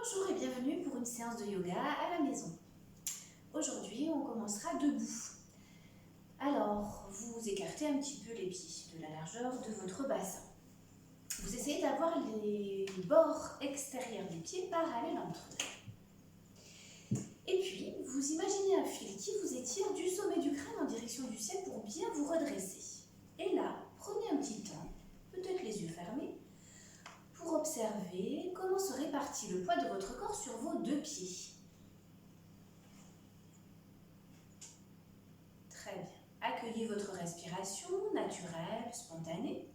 Bonjour et bienvenue pour une séance de yoga à la maison. Aujourd'hui, on commencera debout. Alors, vous écartez un petit peu les pieds de la largeur de votre bassin. Vous essayez d'avoir les bords extérieurs des pieds parallèles entre eux. Et puis, vous imaginez un fil qui vous étire du sommet du crâne en direction du ciel pour bien vous redresser. Et là, prenez un petit temps, peut-être les yeux fermés, pour observer comment se répartit le poids de votre corps sur vos deux pieds. Très bien. Accueillez votre respiration naturelle, spontanée.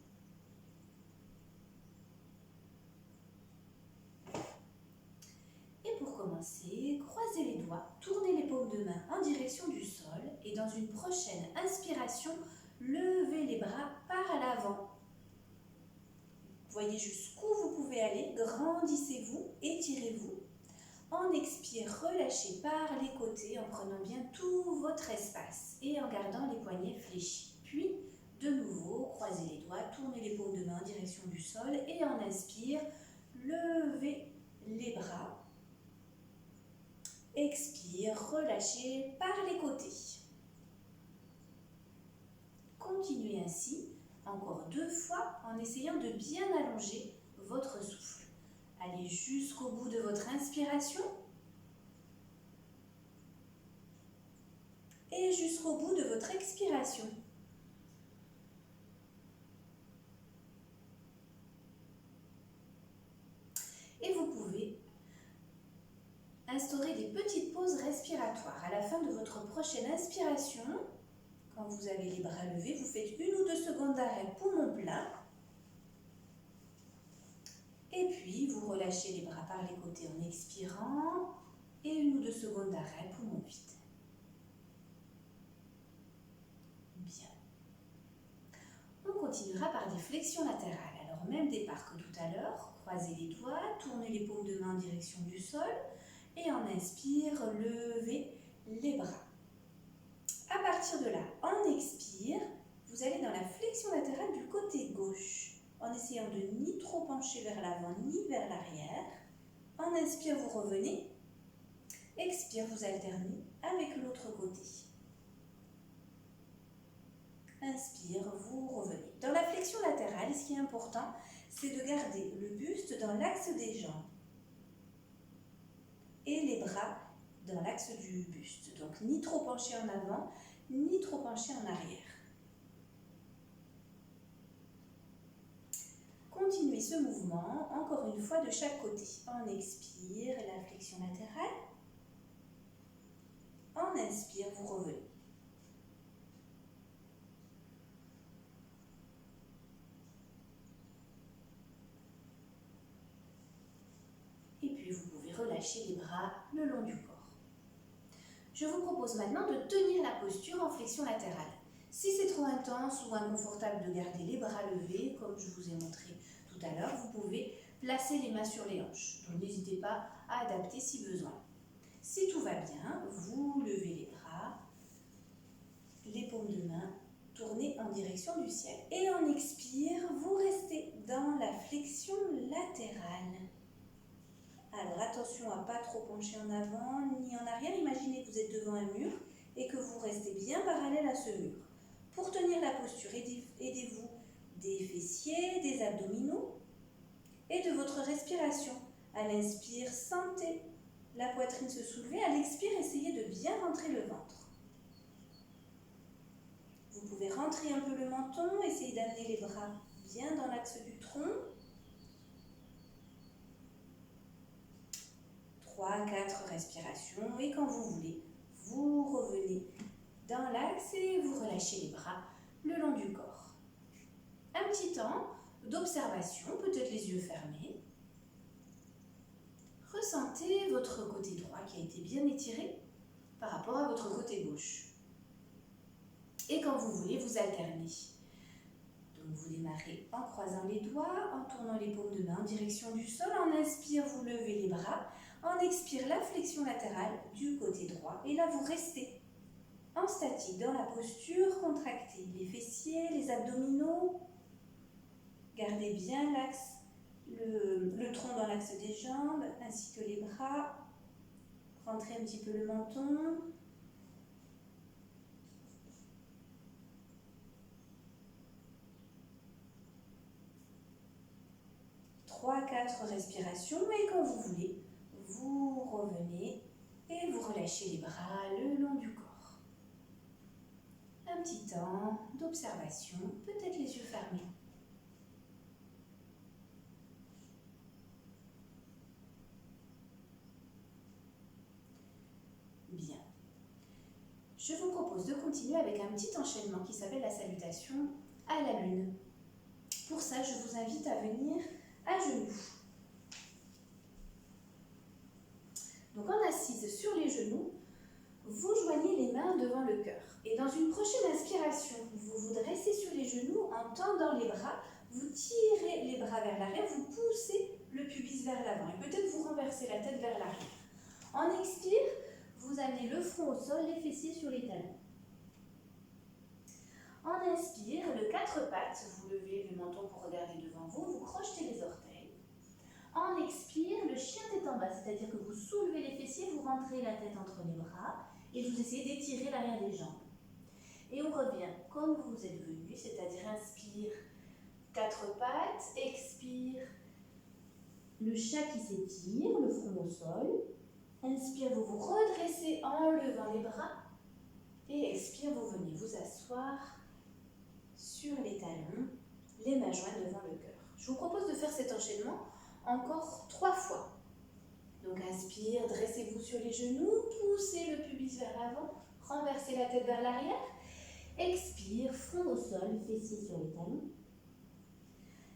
Et pour commencer, croisez les doigts, tournez les paumes de main en direction du sol et dans une prochaine inspiration, levez les bras par l'avant. Voyez jusqu'où vous pouvez aller, grandissez-vous, étirez-vous. En expire, relâchez par les côtés en prenant bien tout votre espace et en gardant les poignets fléchis. Puis, de nouveau, croisez les doigts, tournez les paumes de main en direction du sol et en inspire, levez les bras. Expire, relâchez par les côtés. Continuez ainsi, encore 2 fois, en essayant de bien allonger votre souffle. Allez jusqu'au bout de votre inspiration et jusqu'au bout de votre expiration. Et vous pouvez instaurer des petites pauses respiratoires. À la fin de votre prochaine inspiration, quand vous avez les bras levés, vous faites 1 ou 2 secondes d'arrêt poumon plein. Et puis, vous relâchez les bras par les côtés en expirant et 1 ou 2 secondes d'arrêt poumon vide. Bien. On continuera par des flexions latérales. Alors, même départ que tout à l'heure, croisez les doigts, tournez les paumes de main en direction du sol et en inspire, levez les bras. À partir de là, en expire, vous allez dans la flexion latérale du côté gauche, en essayant de ni trop pencher vers l'avant ni vers l'arrière. En inspire, vous revenez. Expire, vous alternez avec l'autre côté. Inspire, vous revenez. Dans la flexion latérale, ce qui est important, c'est de garder le buste dans l'axe des jambes et les bras dans l'axe du buste. Donc, ni trop penché en avant, ni trop penché en arrière. Continuez ce mouvement, encore une fois, de chaque côté. On expire, la flexion latérale. On inspire, vous revenez. Et puis, vous pouvez relâcher les bras le long du corps. Je vous propose maintenant de tenir la posture en flexion latérale. Si c'est trop intense ou inconfortable de garder les bras levés, comme je vous ai montré tout à l'heure, vous pouvez placer les mains sur les hanches. Donc n'hésitez pas à adapter si besoin. Si tout va bien, vous levez les bras, les paumes de main tournées en direction du ciel. Et en expire, vous restez dans la flexion latérale. Alors attention à ne pas trop pencher en avant ni en arrière. Imaginez que vous êtes devant un mur et que vous restez bien parallèle à ce mur. Pour tenir la posture, aidez-vous des fessiers, des abdominaux et de votre respiration. À l'inspire, sentez la poitrine se soulever. À l'expire, essayez de bien rentrer le ventre. Vous pouvez rentrer un peu le menton, essayez d'amener les bras bien dans l'axe du tronc. 3-4 respirations et quand vous voulez, vous revenez dans l'axe et vous relâchez les bras le long du corps. Un petit temps d'observation, peut-être les yeux fermés. Ressentez votre côté droit qui a été bien étiré par rapport à votre côté gauche. Et quand vous voulez, vous alternez. Donc vous démarrez en croisant les doigts, en tournant les paumes de main en direction du sol. En inspire, vous levez les bras. En expire, la flexion latérale du côté droit. Et là, vous restez en statique dans la posture contractée. Les fessiers, les abdominaux. Gardez bien l'axe le tronc dans l'axe des jambes, ainsi que les bras. Rentrez un petit peu le menton. Trois à 4 respirations et quand vous voulez, vous revenez et vous relâchez les bras le long du corps. Un petit temps d'observation, peut-être les yeux fermés. Bien. Je vous propose de continuer avec un petit enchaînement qui s'appelle la salutation à la lune. Pour ça, je vous invite à venir à genoux. Donc en assise sur les genoux, vous joignez les mains devant le cœur. Et dans une prochaine inspiration, vous vous dressez sur les genoux en tendant les bras, vous tirez les bras vers l'arrière, vous poussez le pubis vers l'avant et peut-être vous renversez la tête vers l'arrière. En expire, vous amenez le front au sol, les fessiers sur les talons. En inspire, le quatre pattes, vous levez le menton pour regarder devant vous, vous crochetez les orteils. En expire, le chien tête en bas, c'est-à-dire que vous soulevez les fessiers, vous rentrez la tête entre les bras et vous essayez d'étirer l'arrière des jambes. Et on revient comme vous êtes venu, c'est-à-dire inspire, quatre pattes, expire, le chat qui s'étire, le front au sol. Inspire, vous vous redressez en levant les bras. Et expire, vous venez vous asseoir sur les talons, les mains jointes devant le cœur. Je vous propose de faire cet enchaînement encore 3 fois. Donc inspire, dressez-vous sur les genoux, poussez le pubis vers l'avant, renversez la tête vers l'arrière. Expire, front au sol, fessiers sur les talons.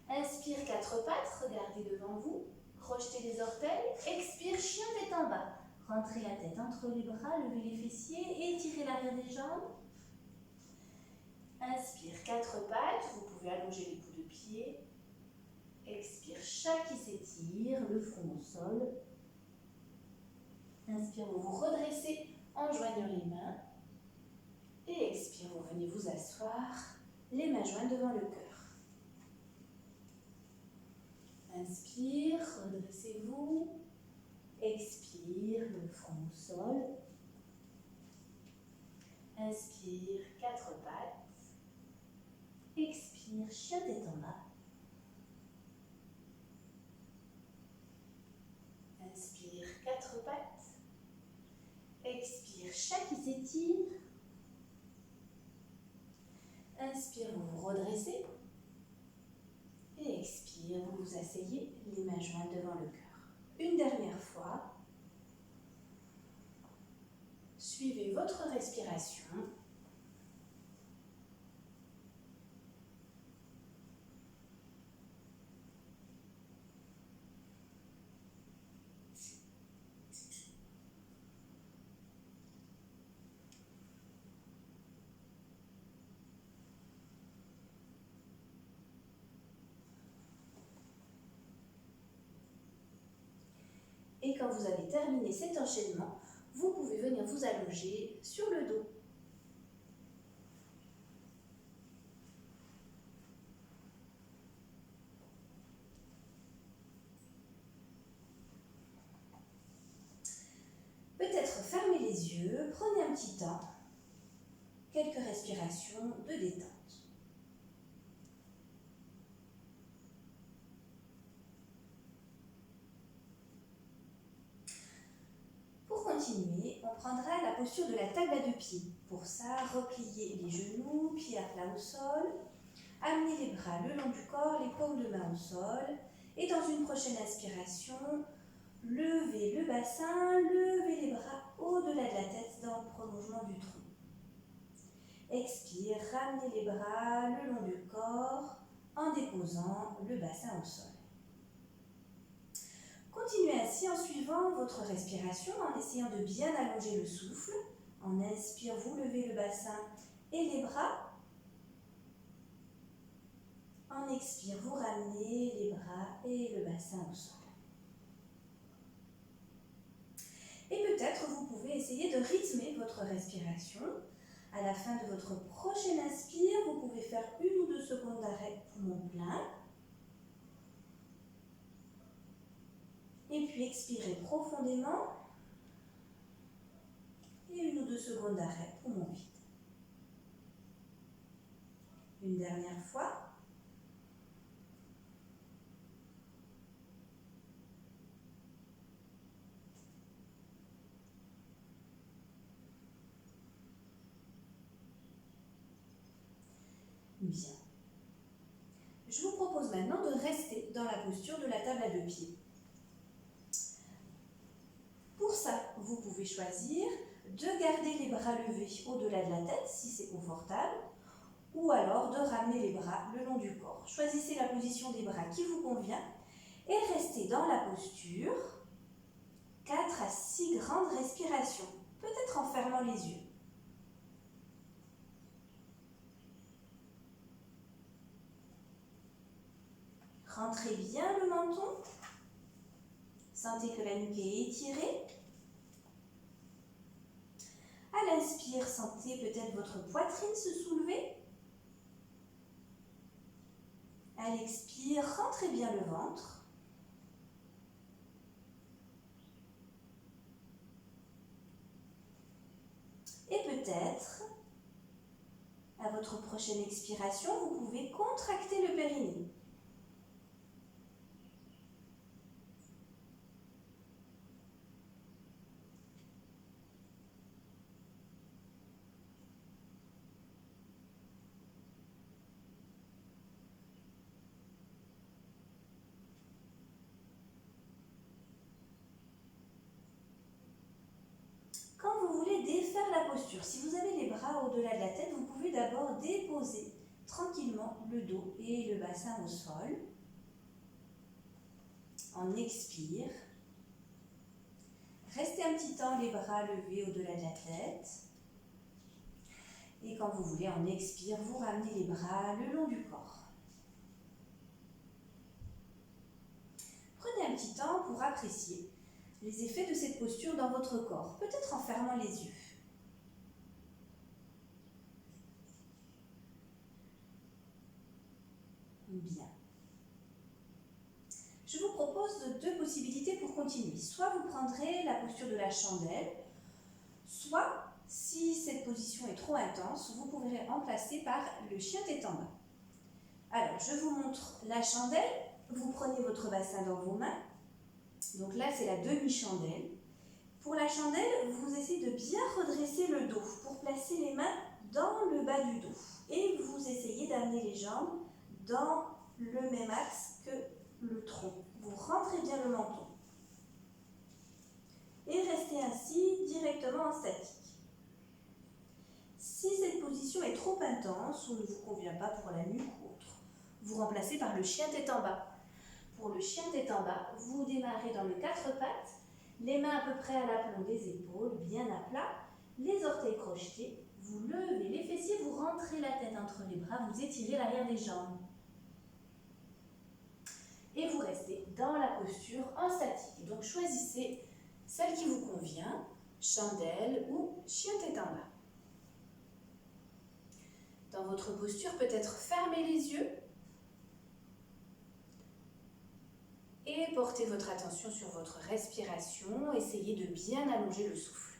Inspire, quatre pattes, regardez devant vous, crochetez les orteils. Expire, chien tête en bas. Rentrez la tête entre les bras, levez les fessiers, étirez l'arrière des jambes. Inspire, quatre pattes, vous pouvez allonger les bouts de pied. Expire, chat qui s'étire, le front au sol. Inspire, vous vous redressez en joignant les mains. Et expire, vous venez vous asseoir, les mains jointes devant le cœur. Inspire, redressez-vous. Expire, le front au sol. Inspire, quatre pattes. Expire, chien tête en bas. Inspire, quatre pattes. Expire, chat qui s'étire. Inspire, vous vous redressez. Et expire, vous vous asseyez, les mains jointes devant le cœur. Une dernière fois. Suivez votre respiration. Et quand vous avez terminé cet enchaînement, vous pouvez venir vous allonger sur le dos. Peut-être fermez les yeux, prenez un petit temps, quelques respirations de détente. Pour continuer, on prendra la posture de la table à 2 pieds. Pour ça, repliez les genoux, pieds à plat au sol, amenez les bras le long du corps, les paumes de main au sol, et dans une prochaine inspiration, levez le bassin, levez les bras au-delà de la tête dans le prolongement du tronc. Expire, ramenez les bras le long du corps en déposant le bassin au sol. Continuez ainsi en suivant votre respiration, en essayant de bien allonger le souffle. En inspire, vous levez le bassin et les bras. En expire, vous ramenez les bras et le bassin au sol. Et peut-être vous pouvez essayer de rythmer votre respiration. À la fin de votre prochaine inspire, vous pouvez faire 1 ou 2 secondes d'arrêt poumon plein. puis expirez profondément. Et 1 ou 2 secondes d'arrêt, poumon vide. Une dernière fois. Bien. Je vous propose maintenant de rester dans la posture de la table à 2 pieds. Pour ça, vous pouvez choisir de garder les bras levés au-delà de la tête, si c'est confortable, ou alors de ramener les bras le long du corps. Choisissez la position des bras qui vous convient et restez dans la posture 4 à 6 grandes respirations, peut-être en fermant les yeux. Rentrez bien le menton. Sentez que la nuque est étirée. À l'inspire, sentez peut-être votre poitrine se soulever. À l'expire, rentrez bien le ventre. Et peut-être, à votre prochaine expiration, vous pouvez contracter le périnée. Quand vous voulez défaire la posture, si vous avez les bras au-delà de la tête, vous pouvez d'abord déposer tranquillement le dos et le bassin au sol. On expire. Restez un petit temps les bras levés au-delà de la tête. Et quand vous voulez, on expire, vous ramenez les bras le long du corps. Prenez un petit temps pour apprécier les effets de cette posture dans votre corps, peut-être en fermant les yeux. Bien. Je vous propose 2 possibilités pour continuer. Soit vous prendrez la posture de la chandelle, soit, si cette position est trop intense, vous pourrez remplacer par le chien tête en bas. Alors, je vous montre la chandelle. Vous prenez votre bassin dans vos mains. Donc là, c'est la demi-chandelle. Pour la chandelle, vous essayez de bien redresser le dos pour placer les mains dans le bas du dos. Et vous essayez d'amener les jambes dans le même axe que le tronc. Vous rentrez bien le menton. Et restez ainsi directement en statique. Si cette position est trop intense ou ne vous convient pas pour la nuque ou autre, vous remplacez par le chien tête en bas. Pour le chien tête en bas, vous démarrez dans le 4 pattes, les mains à peu près à l'aplomb des épaules, bien à plat, les orteils crochetés, vous levez les fessiers, vous rentrez la tête entre les bras, vous étirez l'arrière des jambes. Et vous restez dans la posture en statique. Donc choisissez celle qui vous convient, chandelle ou chien tête en bas. Dans votre posture, peut-être fermez les yeux et portez votre attention sur votre respiration. Essayez de bien allonger le souffle.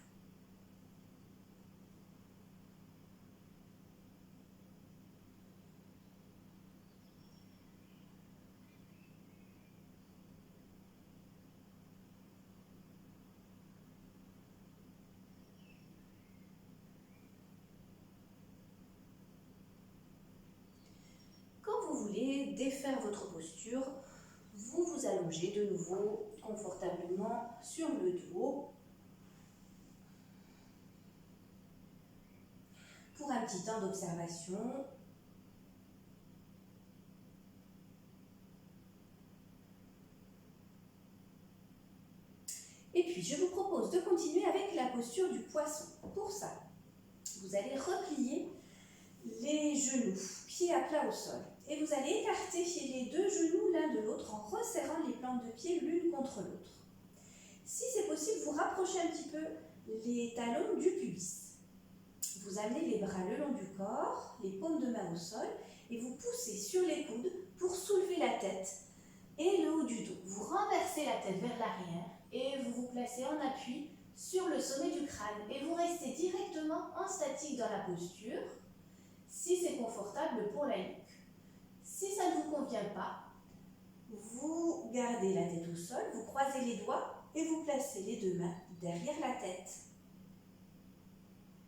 Quand vous voulez défaire votre posture, vous vous allongez de nouveau confortablement sur le dos pour un petit temps d'observation. Et puis, je vous propose de continuer avec la posture du poisson. Pour ça, vous allez replier les genoux, pieds à plat au sol. Et vous allez écarter les 2 genoux l'un de l'autre en resserrant les plantes de pied l'une contre l'autre. Si c'est possible, vous rapprochez un petit peu les talons du pubis. Vous amenez les bras le long du corps, les paumes de main au sol, et vous poussez sur les coudes pour soulever la tête et le haut du dos. Vous renversez la tête vers l'arrière et vous vous placez en appui sur le sommet du crâne et vous restez directement en statique dans la posture si c'est confortable pour la nuque. Si ça ne vous convient pas, vous gardez la tête au sol, vous croisez les doigts et vous placez les deux mains derrière la tête.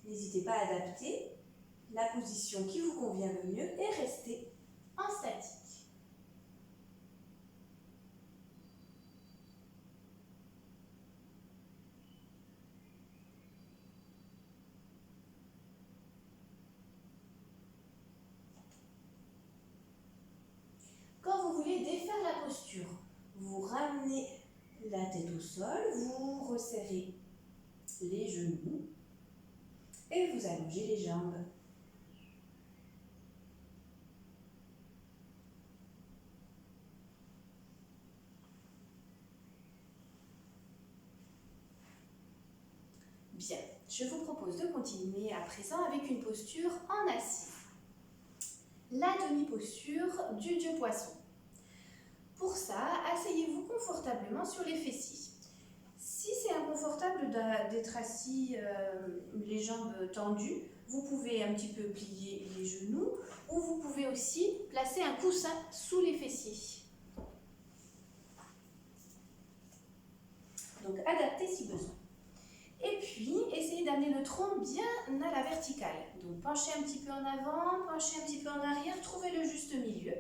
N'hésitez pas à adapter la position qui vous convient le mieux et restez en statique. Quand vous voulez défaire la posture, vous ramenez la tête au sol, vous resserrez les genoux et vous allongez les jambes. Bien, je vous propose de continuer à présent avec une posture en assise. La demi-posture du dieu poisson. Pour ça, asseyez-vous confortablement sur les fessiers. Si c'est inconfortable d'être assis, les jambes tendues, vous pouvez un petit peu plier les genoux ou vous pouvez aussi placer un coussin sous les fessiers. Donc adaptez si besoin. Et puis, essayez d'amener le tronc bien à la verticale. Donc penchez un petit peu en avant, penchez un petit peu en arrière, trouvez le juste milieu.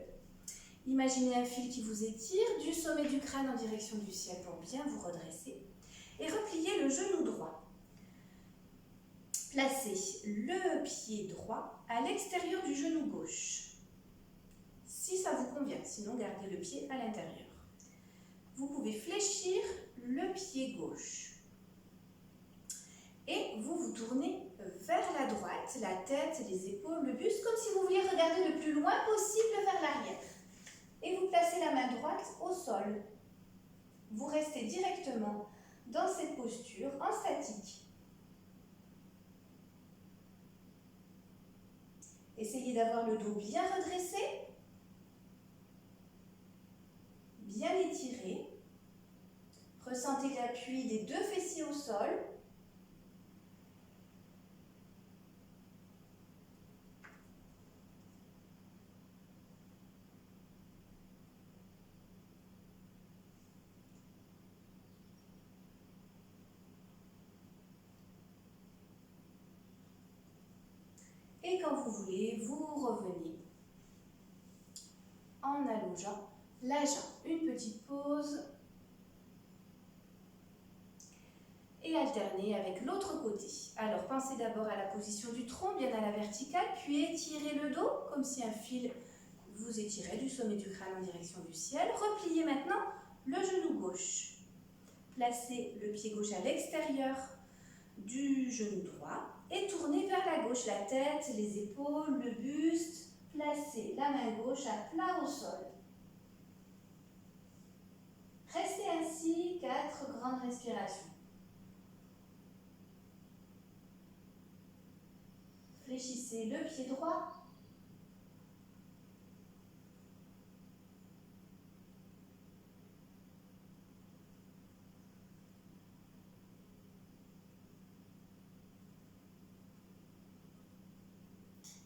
Imaginez un fil qui vous étire du sommet du crâne en direction du ciel pour bien vous redresser. Et repliez le genou droit. Placez le pied droit à l'extérieur du genou gauche. Si ça vous convient, sinon gardez le pied à l'intérieur. Vous pouvez fléchir le pied gauche. Et vous vous tournez vers la droite, la tête, les épaules, le buste, comme si vous vouliez regarder le plus loin possible vers l'arrière. Et vous placez la main droite au sol. Vous restez directement dans cette posture en statique. Essayez d'avoir le dos bien redressé, bien étiré. Ressentez l'appui des deux fessiers au sol. Et quand vous voulez, vous revenez en allongeant la jambe. Une petite pause. Et alternez avec l'autre côté. Alors pensez d'abord à la position du tronc, bien à la verticale, puis étirez le dos, comme si un fil vous étirait du sommet du crâne en direction du ciel. Repliez maintenant le genou gauche. Placez le pied gauche à l'extérieur du genou droit et tournez vers la gauche la tête, les épaules, le buste. Placez la main gauche à plat au sol. Restez ainsi 4 grandes respirations. Fléchissez le pied droit.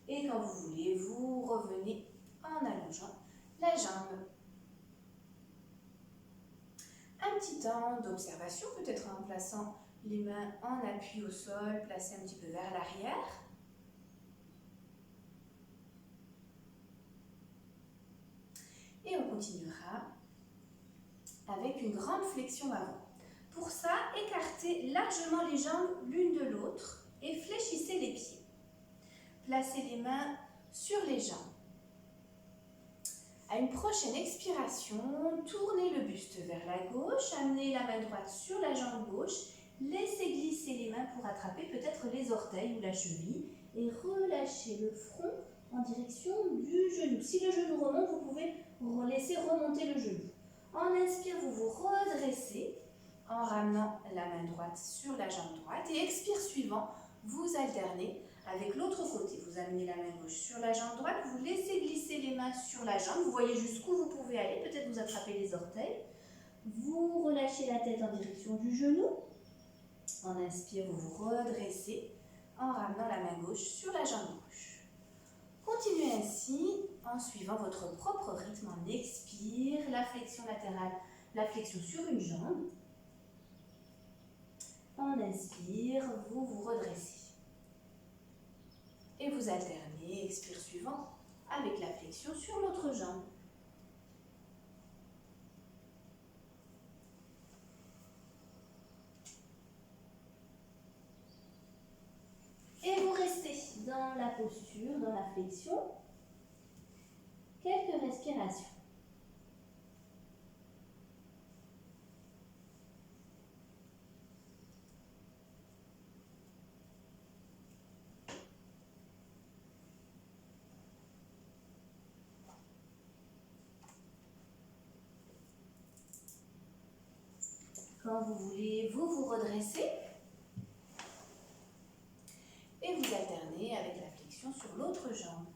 Et quand vous voulez, vous revenez en allongeant la jambe. Un petit temps d'observation, peut-être en plaçant les mains en appui au sol, placées un petit peu vers l'arrière. Et on continuera avec une grande flexion avant. Pour ça, écartez largement les jambes l'une de l'autre et fléchissez les pieds. Placez les mains sur les jambes. À une prochaine expiration, tournez le buste vers la gauche, amenez la main droite sur la jambe gauche, laissez glisser les mains pour attraper peut-être les orteils ou la cheville et relâchez le front en direction du genou. Si le genou remonte, vous pouvez laisser remonter le genou. En inspire, vous vous redressez en ramenant la main droite sur la jambe droite et expire suivant, vous alternez Avec l'autre côté, vous amenez la main gauche sur la jambe droite, vous laissez glisser les mains sur la jambe, vous voyez jusqu'où vous pouvez aller, peut-être vous attrapez les orteils. Vous relâchez la tête en direction du genou. En inspire, vous vous redressez en ramenant la main gauche sur la jambe gauche. Continuez ainsi en suivant votre propre rythme. On expire, la flexion latérale, la flexion sur une jambe. On inspire, vous vous redressez. Et vous alternez, expire suivant, avec la flexion sur l'autre jambe. Et vous restez dans la posture, dans la flexion, quelques respirations. Quand vous voulez, vous vous redressez et vous alternez avec la flexion sur l'autre jambe.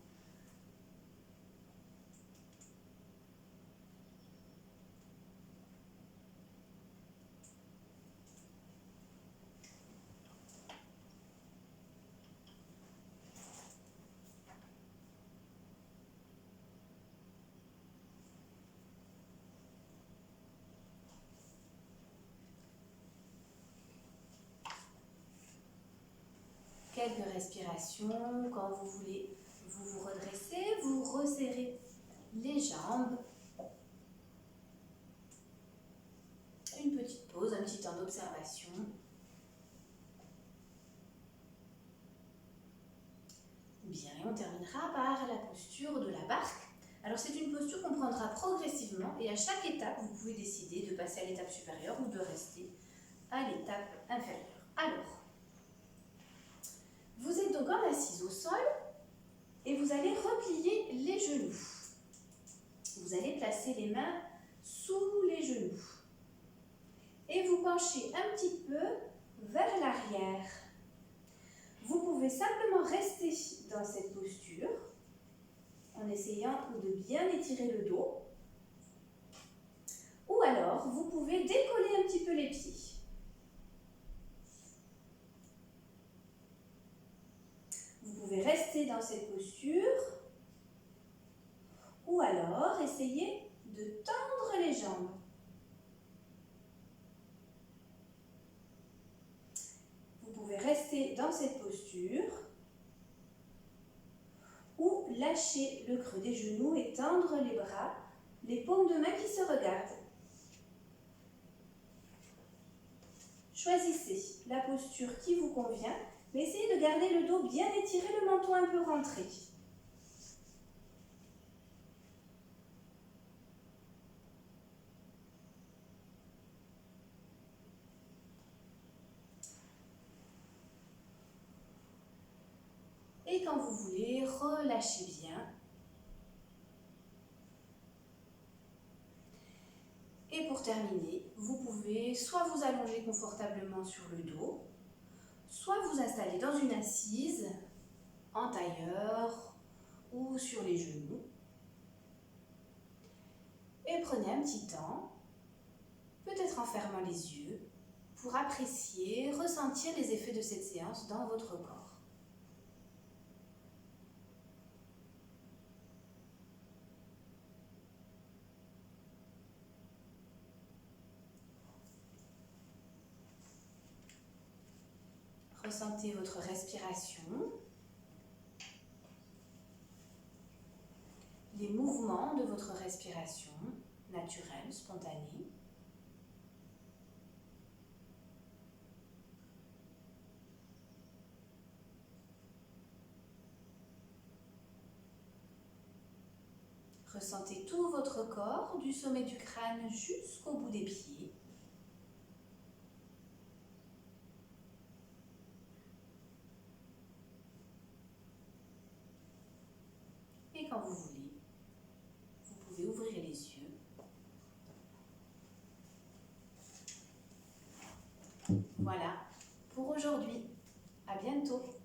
Quelques respirations, quand vous voulez, vous vous redressez, vous resserrez les jambes. Une petite pause, un petit temps d'observation. Bien, et on terminera par la posture de la barque. Alors c'est une posture qu'on prendra progressivement et à chaque étape, vous pouvez décider de passer à l'étape supérieure ou de rester à l'étape inférieure. Alors, vous êtes donc en assise au sol et vous allez replier les genoux. Vous allez placer les mains sous les genoux et vous penchez un petit peu vers l'arrière. Vous pouvez simplement rester dans cette posture en essayant de bien étirer le dos. Ou alors, vous pouvez décoller un petit peu les pieds. Vous pouvez rester dans cette posture. Ou alors, essayez de tendre les jambes. Vous pouvez rester dans cette posture. Ou lâcher le creux des genoux et tendre les bras, les paumes de main qui se regardent. Choisissez la posture qui vous convient, mais essayez de garder le dos bien étiré, le menton un peu rentré. Et quand vous voulez, relâchez bien. Et pour terminer, vous pouvez soit vous allonger confortablement sur le dos, soit vous installer dans une assise, en tailleur ou sur les genoux. Et prenez un petit temps, peut-être en fermant les yeux, pour apprécier, ressentir les effets de cette séance dans votre corps. Ressentez votre respiration, les mouvements de votre respiration naturelle, spontanée. Ressentez tout votre corps, du sommet du crâne jusqu'au bout des pieds. Et quand vous voulez, vous pouvez ouvrir les yeux. Voilà pour aujourd'hui. À bientôt.